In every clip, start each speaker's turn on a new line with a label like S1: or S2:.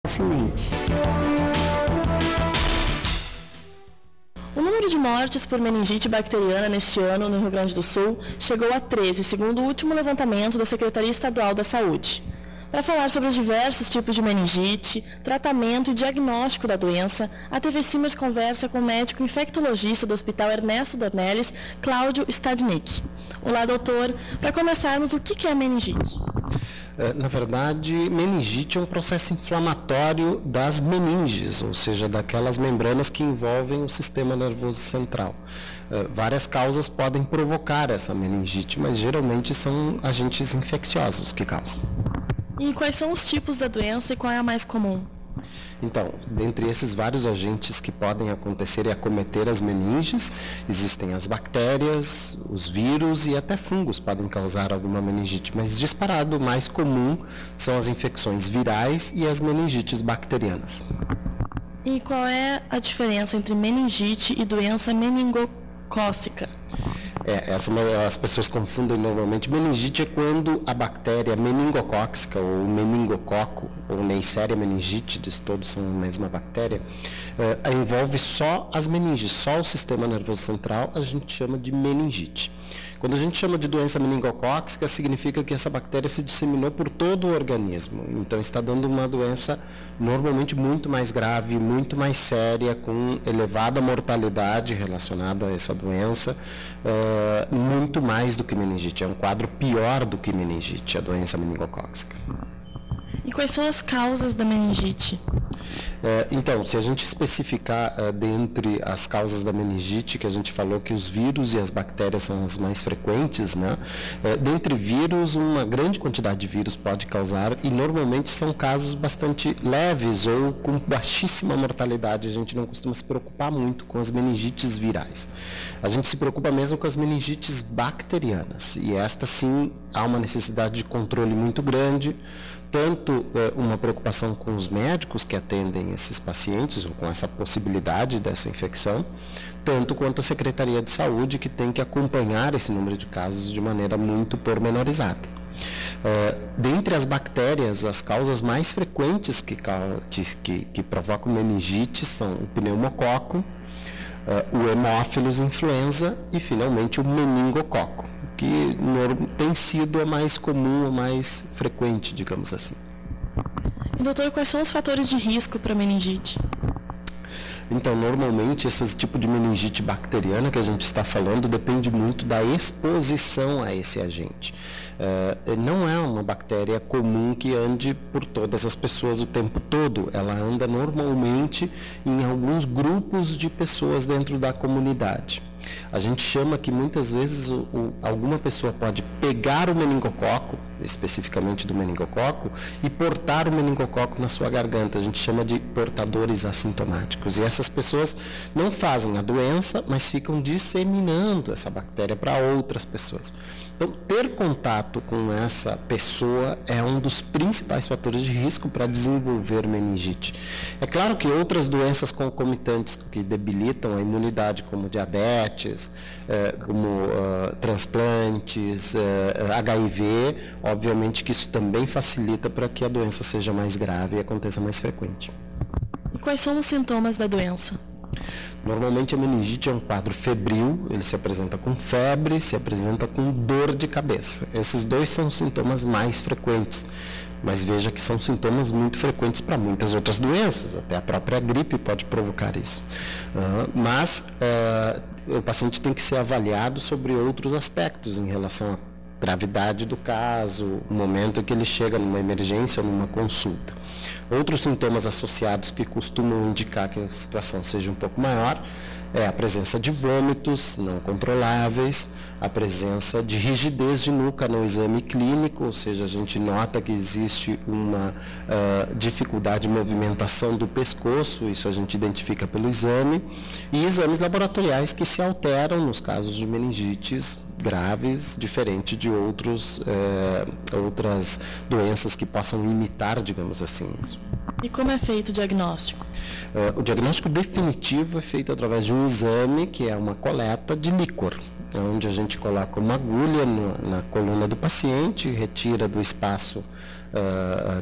S1: acidente.
S2: O número de mortes por meningite bacteriana neste ano no Rio Grande do Sul chegou a 13, segundo o último levantamento da Secretaria Estadual da Saúde. Para falar sobre os diversos tipos de meningite, tratamento e diagnóstico da doença, a TV Simers conversa com o médico infectologista do Hospital Ernesto Dornelles, Cláudio Stadnick. Olá, doutor. Para começarmos, o que é meningite?
S3: Na verdade, meningite é um processo inflamatório das meninges, ou seja, daquelas membranas que envolvem o sistema nervoso central. Várias causas podem provocar essa meningite, mas geralmente são agentes infecciosos que causam.
S2: E quais são os tipos da doença e qual é a mais comum?
S3: Então, dentre esses vários agentes que podem acontecer e acometer as meninges, existem as bactérias, os vírus e até fungos podem causar alguma meningite, mas disparado o mais comum são as infecções virais e as meningites bacterianas.
S2: E qual é a diferença entre meningite e doença meningocócica?
S3: As pessoas confundem normalmente. Meningite é quando a bactéria meningocócica ou meningococo ou Neisseria meningitidis, todos são a mesma bactéria, envolve só as meninges, só o sistema nervoso central, a gente chama de meningite. Quando a gente chama de doença meningocócica, significa que essa bactéria se disseminou por todo o organismo. Então, está dando uma doença normalmente muito mais grave, muito mais séria, com elevada mortalidade relacionada a essa doença, muito mais do que meningite. É um quadro pior do que meningite, a doença meningocócica.
S2: E quais são as causas da meningite?
S3: Então, se a gente especificar dentre as causas da meningite, que a gente falou que os vírus e as bactérias são as mais frequentes, né? Dentre vírus, uma grande quantidade de vírus pode causar e normalmente são casos bastante leves ou com baixíssima mortalidade. A gente não costuma se preocupar muito com as meningites virais. A gente se preocupa mesmo com as meningites bacterianas e esta sim há uma necessidade de controle muito grande, tanto uma preocupação com os médicos que atendem esses pacientes, ou com essa possibilidade dessa infecção, tanto quanto a Secretaria de Saúde, que tem que acompanhar esse número de casos de maneira muito pormenorizada. Dentre as bactérias, as causas mais frequentes que provocam meningite são o pneumococo, o Haemophilus influenza e, finalmente, o meningococo, que tem sido a mais comum, a mais frequente, digamos assim.
S2: E, doutor, quais são os fatores de risco para meningite?
S3: Então, normalmente, esse tipo de meningite bacteriana que a gente está falando depende muito da exposição a esse agente. Não é uma bactéria comum que ande por todas as pessoas o tempo todo. Ela anda normalmente em alguns grupos de pessoas dentro da comunidade. A gente chama que muitas vezes alguma pessoa pode pegar o meningococo, especificamente do meningococo, e portar o meningococo na sua garganta. A gente chama de portadores assintomáticos. E essas pessoas não fazem a doença, mas ficam disseminando essa bactéria para outras pessoas. Então, ter contato com essa pessoa é um dos principais fatores de risco para desenvolver meningite. É claro que outras doenças concomitantes que debilitam a imunidade, como diabetes, como transplantes, HIV, obviamente que isso também facilita para que a doença seja mais grave e aconteça mais frequente.
S2: E quais são os sintomas da doença?
S3: Normalmente a meningite é um quadro febril, ele se apresenta com febre, se apresenta com dor de cabeça. Esses dois são os sintomas mais frequentes, mas veja que são sintomas muito frequentes para muitas outras doenças, até a própria gripe pode provocar isso. Mas o paciente tem que ser avaliado sobre outros aspectos em relação à gravidade do caso, o momento em que ele chega numa emergência ou numa consulta. Outros sintomas associados que costumam indicar que a situação seja um pouco maior é a presença de vômitos não controláveis, a presença de rigidez de nuca no exame clínico, ou seja, a gente nota que existe uma dificuldade de movimentação do pescoço, isso a gente identifica pelo exame, e exames laboratoriais que se alteram nos casos de meningites graves, diferente de outras doenças que possam imitar, digamos assim, isso.
S2: E como é feito o diagnóstico?
S3: O diagnóstico definitivo é feito através de um exame, que é uma coleta de líquor, onde a gente coloca uma agulha na coluna do paciente, retira do espaço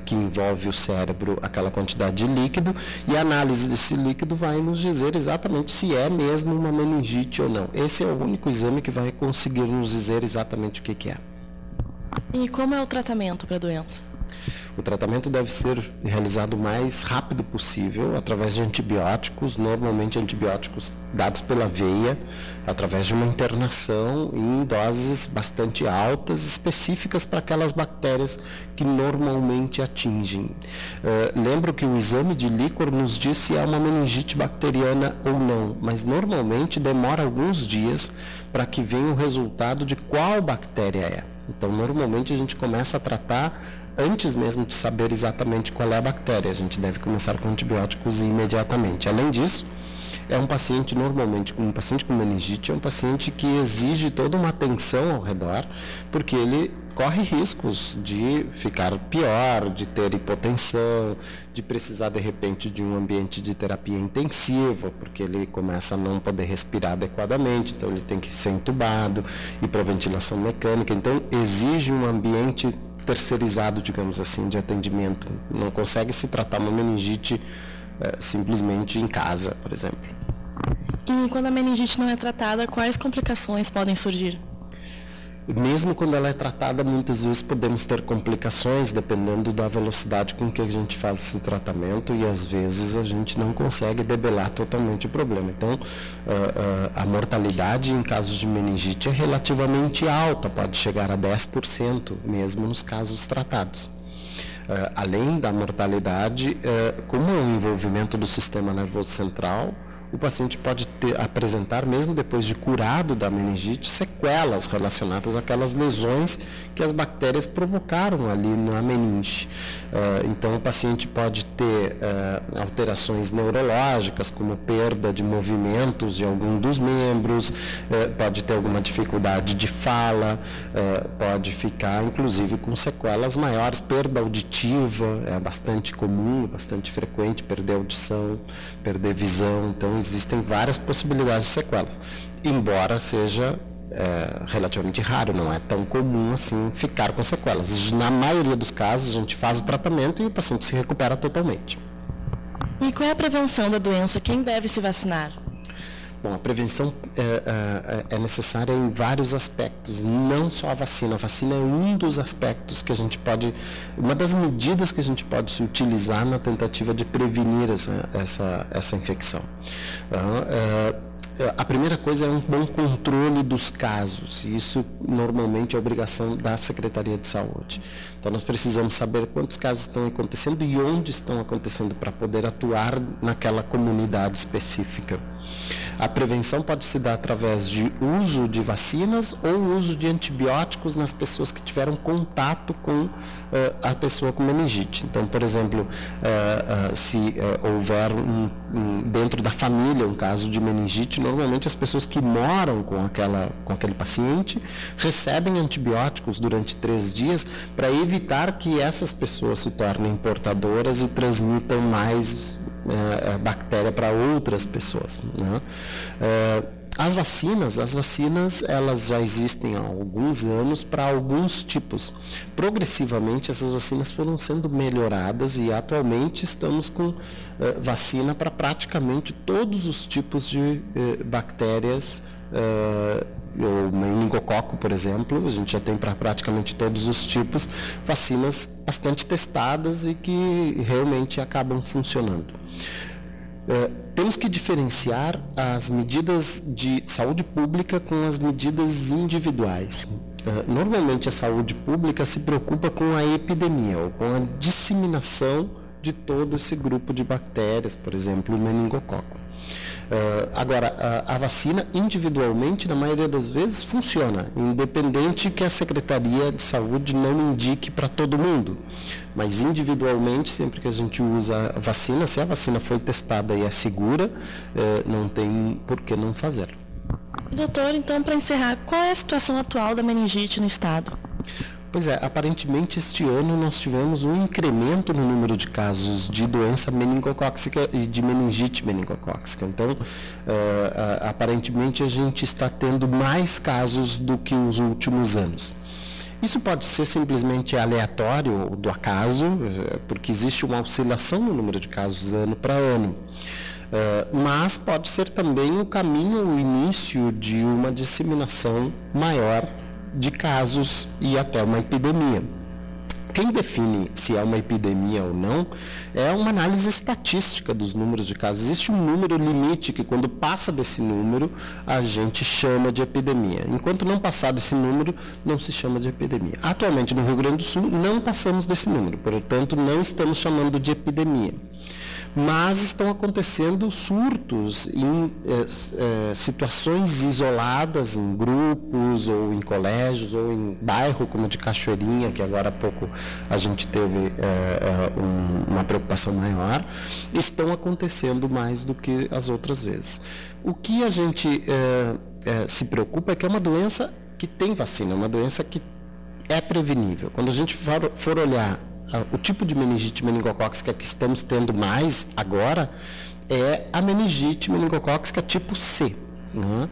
S3: que envolve o cérebro, aquela quantidade de líquido, e a análise desse líquido vai nos dizer exatamente se é mesmo uma meningite ou não. Esse é o único exame que vai conseguir nos dizer exatamente o que é.
S2: E como é o tratamento para a doença?
S3: O tratamento deve ser realizado o mais rápido possível, através de antibióticos, normalmente antibióticos dados pela veia, através de uma internação em doses bastante altas, específicas para aquelas bactérias que normalmente atingem. Lembro que o exame de líquor nos diz se é uma meningite bacteriana ou não, mas normalmente demora alguns dias para que venha o resultado de qual bactéria é. Então, normalmente a gente começa a tratar antes mesmo de saber exatamente qual é a bactéria. A gente deve começar com antibióticos imediatamente. Além disso, é um paciente, normalmente, um paciente com meningite, é um paciente que exige toda uma atenção ao redor, porque ele corre riscos de ficar pior, de ter hipotensão, de precisar, de repente, de um ambiente de terapia intensiva, porque ele começa a não poder respirar adequadamente, então ele tem que ser entubado, ir para ventilação mecânica. Então, exige um ambiente terceirizado, digamos assim, de atendimento. Não consegue se tratar uma meningite simplesmente em casa, por exemplo.
S2: E quando a meningite não é tratada, quais complicações podem surgir?
S3: Mesmo quando ela é tratada, muitas vezes podemos ter complicações, dependendo da velocidade com que a gente faz esse tratamento, e às vezes a gente não consegue debelar totalmente o problema. Então, a mortalidade em casos de meningite é relativamente alta, pode chegar a 10%, mesmo nos casos tratados. Além da mortalidade, como é o envolvimento do sistema nervoso central, o paciente pode apresentar, mesmo depois de curado da meningite, sequelas relacionadas àquelas lesões que as bactérias provocaram ali na meninge. Então, o paciente pode ter alterações neurológicas, como perda de movimentos de algum dos membros, pode ter alguma dificuldade de fala, pode ficar, inclusive, com sequelas maiores, perda auditiva, é bastante comum, bastante frequente, perder audição, perder visão. Então, existem várias possibilidades de sequelas, embora seja relativamente raro, não é tão comum assim ficar com sequelas. Na maioria dos casos, a gente faz o tratamento e o paciente se recupera totalmente.
S2: E qual é a prevenção da doença? Quem deve se vacinar?
S3: Bom, a prevenção é necessária em vários aspectos, não só a vacina. A vacina é um dos aspectos que a gente pode, uma das medidas que a gente pode se utilizar na tentativa de prevenir essa infecção. A primeira coisa é um bom controle dos casos, e isso normalmente é obrigação da Secretaria de Saúde. Então, nós precisamos saber quantos casos estão acontecendo e onde estão acontecendo para poder atuar naquela comunidade específica. A prevenção pode se dar através de uso de vacinas ou uso de antibióticos nas pessoas que tiveram contato com a pessoa com meningite. Então, por exemplo, se houver dentro da família um caso de meningite, normalmente as pessoas que moram com aquele paciente recebem antibióticos durante 3 dias para evitar que essas pessoas se tornem portadoras e transmitam mais bactéria para outras pessoas, né? As vacinas, elas já existem há alguns anos para alguns tipos. Progressivamente, essas vacinas foram sendo melhoradas e atualmente estamos com vacina para praticamente todos os tipos de bactérias. O meningococo, por exemplo, a gente já tem para praticamente todos os tipos vacinas bastante testadas e que realmente acabam funcionando. Temos que diferenciar as medidas de saúde pública com as medidas individuais. Normalmente a saúde pública se preocupa com a epidemia, ou com a disseminação de todo esse grupo de bactérias, por exemplo, o meningococo. Agora, a vacina individualmente, na maioria das vezes, funciona, independente que a Secretaria de Saúde não indique para todo mundo. Mas individualmente, sempre que a gente usa a vacina, se a vacina foi testada e é segura, não tem por que não fazer.
S2: Doutor, então, para encerrar, qual é a situação atual da meningite no estado?
S3: Pois é, aparentemente este ano nós tivemos um incremento no número de casos de doença meningocócica e de meningite meningocócica. Então, aparentemente a gente está tendo mais casos do que os últimos anos. Isso pode ser simplesmente aleatório do acaso, porque existe uma oscilação no número de casos ano para ano. Mas pode ser também o caminho, o início de uma disseminação maior de casos e até uma epidemia. Quem define se é uma epidemia ou não é uma análise estatística dos números de casos. Existe um número limite que, quando passa desse número, a gente chama de epidemia. Enquanto não passar desse número, não se chama de epidemia. Atualmente, no Rio Grande do Sul, não passamos desse número, portanto, não estamos chamando de epidemia. Mas estão acontecendo surtos em situações isoladas, em grupos, ou em colégios, ou em bairro como de Cachoeirinha, que agora há pouco a gente teve uma preocupação maior, estão acontecendo mais do que as outras vezes. O que a gente se preocupa é que é uma doença que tem vacina, uma doença que é prevenível. Quando a gente for olhar o tipo de meningite meningocócica que estamos tendo mais agora é a meningite meningocócica tipo C, né?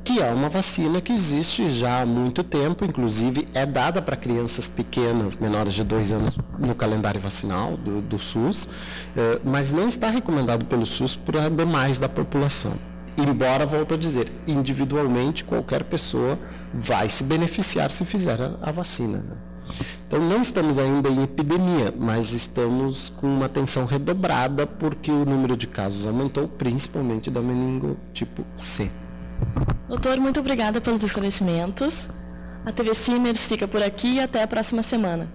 S3: Que é uma vacina que existe já há muito tempo, inclusive é dada para crianças pequenas, menores de 2 anos, no calendário vacinal do SUS, mas não está recomendado pelo SUS para demais da população. Embora, volto a dizer, individualmente qualquer pessoa vai se beneficiar se fizer a vacina, né? Então, não estamos ainda em epidemia, mas estamos com uma atenção redobrada porque o número de casos aumentou, principalmente da meningo tipo C.
S2: Doutor, muito obrigada pelos esclarecimentos. A TV Simers fica por aqui e até a próxima semana.